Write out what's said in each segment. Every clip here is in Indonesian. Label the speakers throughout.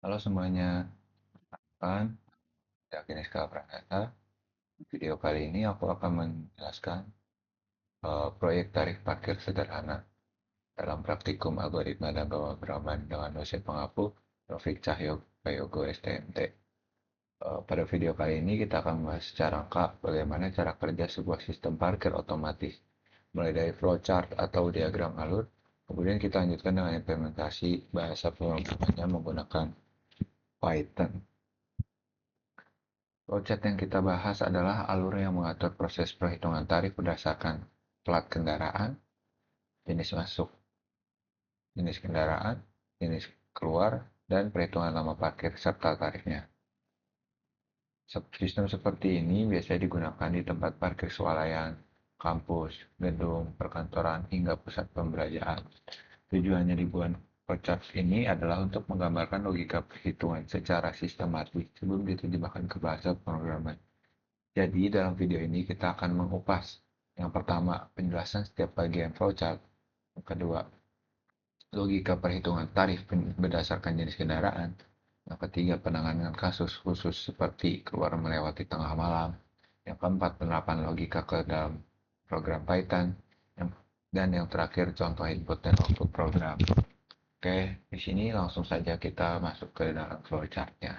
Speaker 1: Halo semuanya, kan? Yakin Skala Pranata. Video kali ini aku akan menjelaskan proyek tarif parkir sederhana dalam praktikum algoritma dan pemrograman dengan dosen pengampu Taufik Cahyo Prayogo STMT. Pada video kali ini kita akan membahas secara lengkap bagaimana cara kerja sebuah sistem parkir otomatis, mulai dari flowchart atau diagram alur, kemudian kita lanjutkan dengan implementasi bahasa pemrogramannya menggunakan Python. Flowchart yang kita bahas adalah alur yang mengatur proses perhitungan tarif berdasarkan plat kendaraan, jenis masuk, jenis kendaraan, jenis keluar, dan perhitungan lama parkir serta tarifnya. Sistem seperti ini biasanya digunakan di tempat parkir swalayan, kampus, gedung, perkantoran, hingga pusat pembelanjaan. Tujuannya dibuat flowchart ini adalah untuk menggambarkan logika perhitungan secara sistematis sebelum diterjemahkan ke bahasa pemrograman. Jadi dalam video ini kita akan mengupas yang pertama penjelasan setiap bagian flowchart, yang kedua logika perhitungan tarif berdasarkan jenis kendaraan, yang ketiga penanganan kasus khusus seperti keluar melewati tengah malam, yang keempat penerapan logika ke dalam program Python, dan yang terakhir contoh input dan output program. Oke, di sini langsung saja kita masuk ke dalam flowchartnya.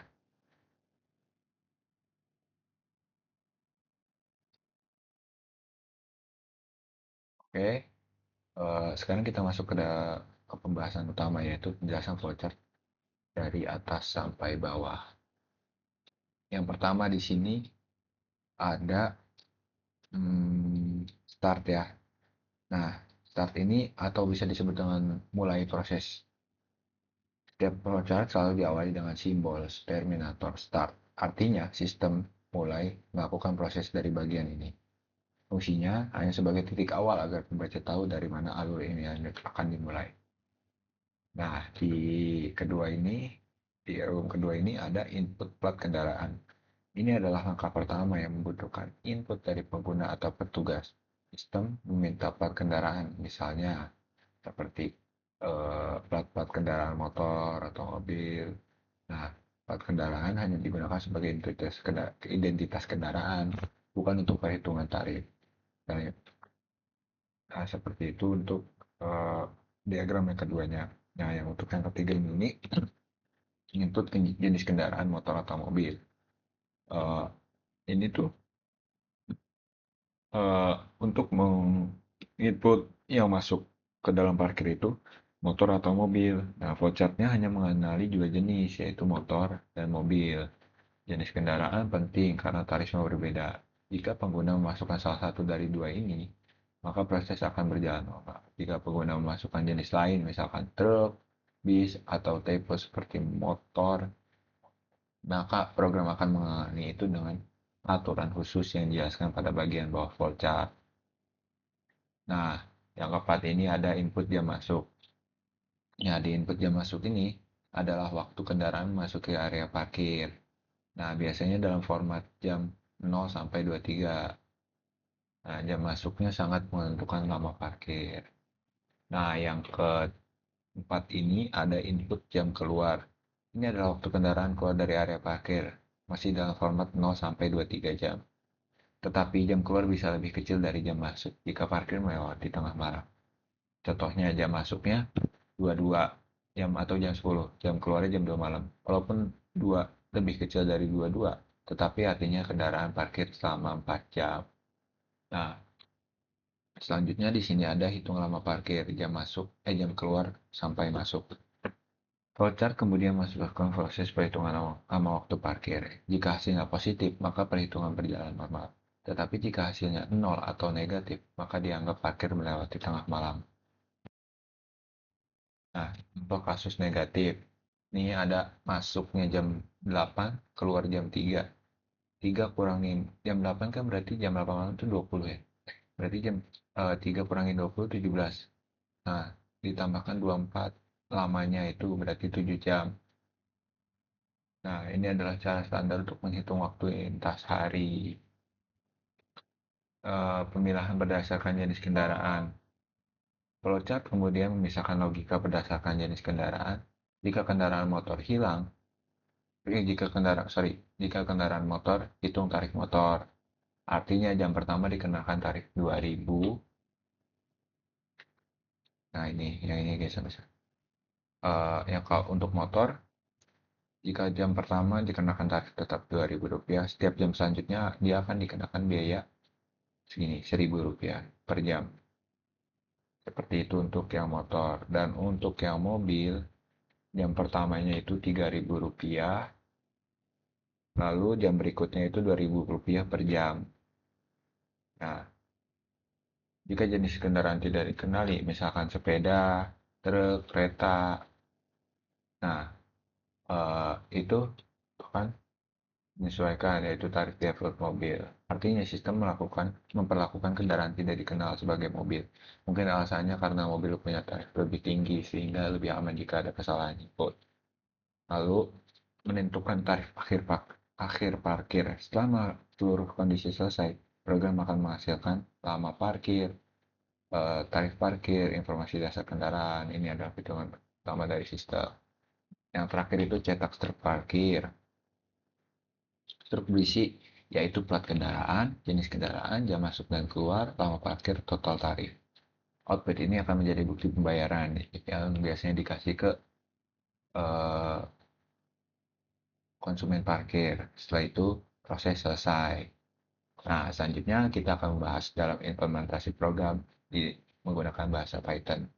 Speaker 1: Oke, sekarang kita masuk ke pembahasan utama yaitu penjelasan flowchart dari atas sampai bawah. Yang pertama di sini ada start ya. Nah, start ini atau bisa disebut dengan mulai proses. Setiap flowchart selalu diawali dengan simbol terminator start. Artinya sistem mulai melakukan proses dari bagian ini. Fungsinya hanya sebagai titik awal agar pembaca tahu dari mana alur ini akan dimulai. Nah, kedua ini, di room kedua ini ada input plat kendaraan. Ini adalah langkah pertama yang membutuhkan input dari pengguna atau petugas. Sistem meminta plat kendaraan, misalnya seperti plat-plat kendaraan motor atau mobil. Nah, plat kendaraan hanya digunakan sebagai identitas kendaraan, bukan untuk perhitungan tarif. Nah, seperti itu untuk eh, diagram yang keduanya. Nah, yang untuk yang ketiga ini input jenis kendaraan motor atau mobil. Eh, ini tuh eh, untuk menginput yang masuk ke dalam parkir itu motor atau mobil. Nah, flowchartnya hanya mengenali dua jenis, yaitu motor dan mobil. Jenis kendaraan penting karena tarifnya berbeda. Jika pengguna memasukkan salah satu dari dua ini, maka proses akan berjalan normal. Jika pengguna memasukkan jenis lain, misalkan truk, bis, atau tipe seperti motor, maka program akan mengalami itu dengan aturan khusus yang dijelaskan pada bagian bawah flowchart. Nah, yang keempat ini ada input jam masuk. Ya, di input jam masuk ini adalah waktu kendaraan masuk ke area parkir. Nah, biasanya dalam format jam 0 sampai 23. Nah, jam masuknya sangat menentukan lama parkir. Nah, yang keempat ini ada input jam keluar. Ini adalah waktu kendaraan keluar dari area parkir. Masih dalam format 0 sampai 23 jam. Tetapi jam keluar bisa lebih kecil dari jam masuk jika parkir melewati tengah malam. Contohnya jam masuknya 22 jam atau jam 10, jam keluarnya jam 2 malam. Walaupun 2 lebih kecil dari 22, tetapi artinya kendaraan parkir selama 4 jam. Nah, selanjutnya di sini ada hitung lama parkir, jam keluar sampai masuk. Flowchart kemudian masukkan proses perhitungan lama waktu parkir. Jika hasilnya positif, maka perhitungan berjalan normal. Tetapi jika hasilnya nol atau negatif, maka dianggap parkir melewati tengah malam. Nah, untuk kasus negatif, ini ada masuknya jam 8, keluar jam 3. 3 kurangin jam 8 kan berarti jam 8 malam itu 20 ya. Berarti 3 kurangin 20, 17. Nah, ditambahkan 24, lamanya itu berarti 7 jam. Nah, ini adalah cara standar untuk menghitung waktu lintas hari. Pemilahan berdasarkan jenis kendaraan. Flowchart kemudian memisahkan logika berdasarkan jenis kendaraan. Jika kendaraan motor hilang, Jika kendaraan motor, hitung tarif motor. Artinya jam pertama dikenakan tarif 2.000. Nah, yang ini guys. Yang kalau untuk motor, jika jam pertama dikenakan tarif tetap Rp2.000, setiap jam selanjutnya dia akan dikenakan biaya segini, Rp1.000 per jam. Seperti itu untuk yang motor. Dan untuk yang mobil, jam pertamanya itu Rp3.000, lalu jam berikutnya itu Rp2.000 per jam. Nah, jika jenis kendaraan tidak dikenali, misalkan sepeda, truk, kereta, nah itu kan menyesuaikan, yaitu tarif default mobil. Artinya sistem memperlakukan kendaraan tidak dikenal sebagai mobil. Mungkin alasannya karena mobil punya tarif lebih tinggi sehingga lebih aman jika ada kesalahan input. Lalu menentukan tarif akhir parkir. Setelah seluruh kondisi selesai, program akan menghasilkan lama parkir, tarif parkir, informasi dasar kendaraan. Ini adalah hitungan pertama dari sistem. Yang terakhir itu cetak struk parkir. Struk berisi yaitu plat kendaraan, jenis kendaraan, jam masuk dan keluar, lama parkir, total tarif. Output ini akan menjadi bukti pembayaran yang biasanya dikasih ke eh, konsumen parkir. Setelah itu proses selesai. Nah, selanjutnya kita akan membahas dalam implementasi program menggunakan bahasa Python.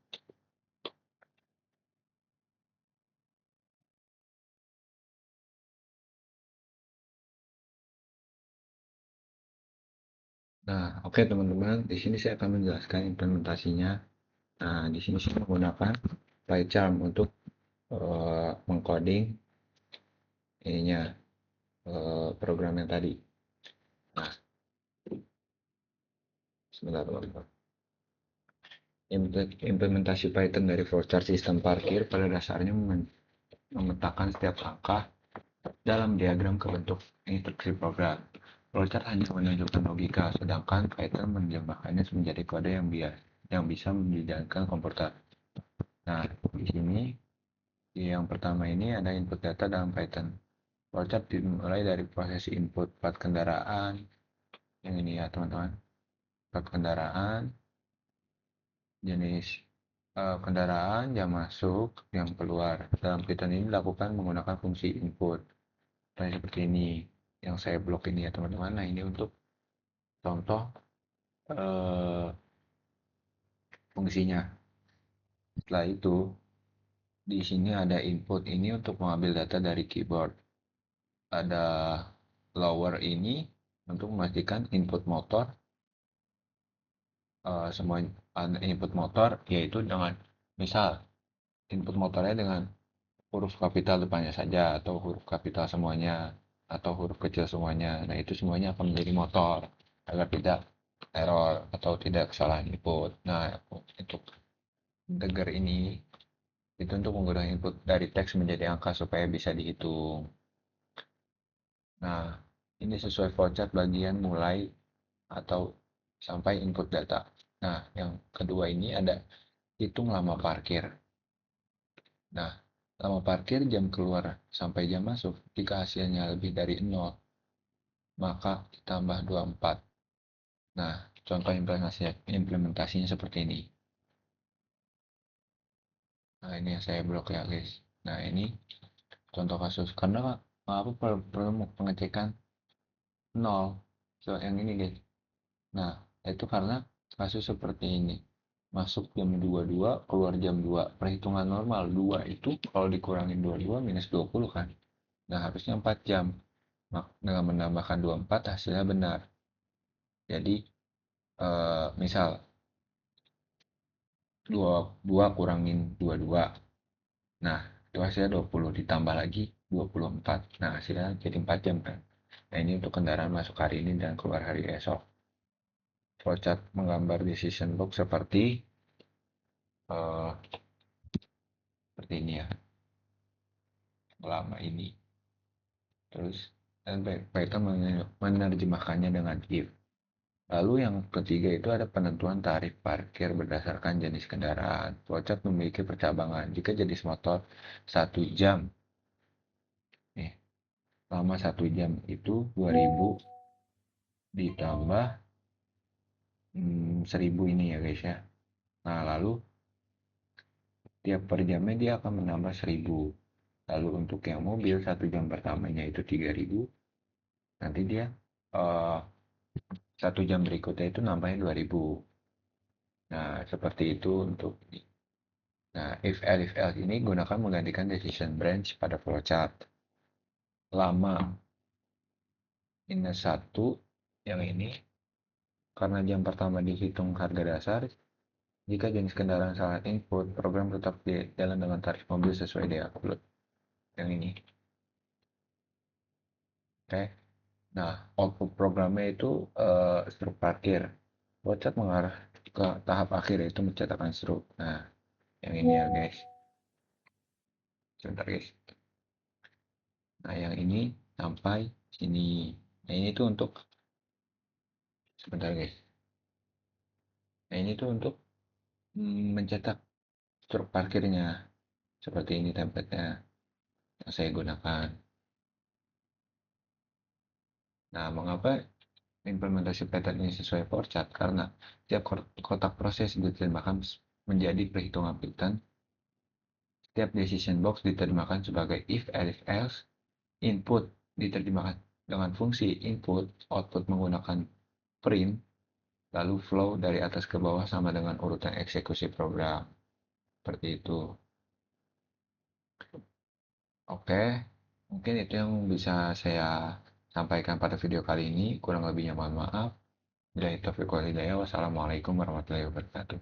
Speaker 1: Nah, oke teman-teman, di sini saya akan menjelaskan implementasinya. Nah, di sini saya menggunakan PyCharm untuk mengcoding ininya program yang tadi. Nah, sebentar teman-teman. Implementasi Python dari flowchart sistem parkir pada dasarnya memetakan setiap langkah dalam diagram ke bentuk instruksi program. Flowchart hanya menunjukkan logika, sedangkan Python menerjemahkannya menjadi kode yang bisa dijalankan komputer. Nah, di sini yang pertama ini ada input data dalam Python. Flowchart dimulai dari proses input plat kendaraan, yang ini ya teman-teman, plat kendaraan, jenis kendaraan, jam masuk, jam keluar. Dalam Python ini dilakukan menggunakan fungsi input. Nah, seperti ini yang saya blok ini ya teman-teman. Nah, ini untuk contoh eh, fungsinya. Setelah itu, di sini ada input ini untuk mengambil data dari keyboard. Ada lower ini untuk memastikan input motor, semua ada input motor yaitu dengan misal input motornya dengan huruf kapital depannya saja atau huruf kapital semuanya atau huruf kecil semuanya. Nah, itu semuanya akan menjadi motor agar tidak error atau tidak kesalahan input. Nah, untuk integer ini itu untuk menggunakan input dari teks menjadi angka supaya bisa dihitung. Nah, ini sesuai flowchart bagian mulai atau sampai input data. Nah, yang kedua ini ada hitung lama parkir. Nah, lama parkir jam keluar sampai jam masuk, jika hasilnya lebih dari 0, maka ditambah 24. Nah, contoh implementasinya seperti ini. Nah, ini yang saya blok ya, guys. Nah, ini contoh kasus. Karena apa perlu pengecekan 0. So, yang ini, guys. Nah, itu karena kasus seperti ini. Masuk jam 22, keluar jam 2. Perhitungan normal 2 itu kalau dikurangin 22 minus 20 kan. Nah, harusnya 4 jam. Dengan menambahkan 24 hasilnya benar. Jadi, misal 22 kurangin 22. Nah, itu hasilnya 20 ditambah lagi 24. Nah, hasilnya jadi 4 jam kan. Nah, ini untuk kendaraan masuk hari ini dan keluar hari esok. Flowchart menggambar decision box uh, seperti ini ya. Lama ini. Terus dan Python menerjemahkannya dengan if. Lalu yang ketiga itu ada penentuan tarif parkir berdasarkan jenis kendaraan. Flowchart memiliki percabangan. Jika jenis motor 1 jam. Nih. Lama 1 jam itu 2000 ditambah 1000 ini ya guys ya. Nah lalu tiap per jamnya dia akan menambah 1000. Lalu untuk yang mobil 1 jam pertamanya itu 3000. Nanti dia 1 jam berikutnya itu nambahnya 2000. Nah seperti itu untuk ini. Nah if else ini gunakan menggantikan decision branch pada flowchart. Lama minus 1 yang ini karena jam pertama dihitung harga dasar. Jika jenis kendaraan salah input, program tetap jalan dengan tarif mobil sesuai di upload. Yang ini. Oke. Nah, output programnya itu struk parkir. Flowchart mengarah ke tahap akhir yaitu mencetakan struk. Nah, yang ini ya guys. Sebentar guys. Nah, yang ini sampai sini. Nah, ini tuh untuk sebentar guys. Nah, ini tuh untuk mencetak struk parkirnya. Seperti ini template-nya yang saya gunakan. Nah, mengapa implementasi pattern ini sesuai flowchart? Karena setiap kotak proses diterjemahkan menjadi perhitungan pattern. Setiap decision box diterjemahkan sebagai if else, input diterjemahkan dengan fungsi input, output menggunakan print, lalu flow dari atas ke bawah sama dengan urutan eksekusi program. Seperti itu. Oke, mungkin itu yang bisa saya sampaikan pada video kali ini. Kurang lebihnya mohon maaf. Bila itu wassalamualaikum warahmatullahi wabarakatuh.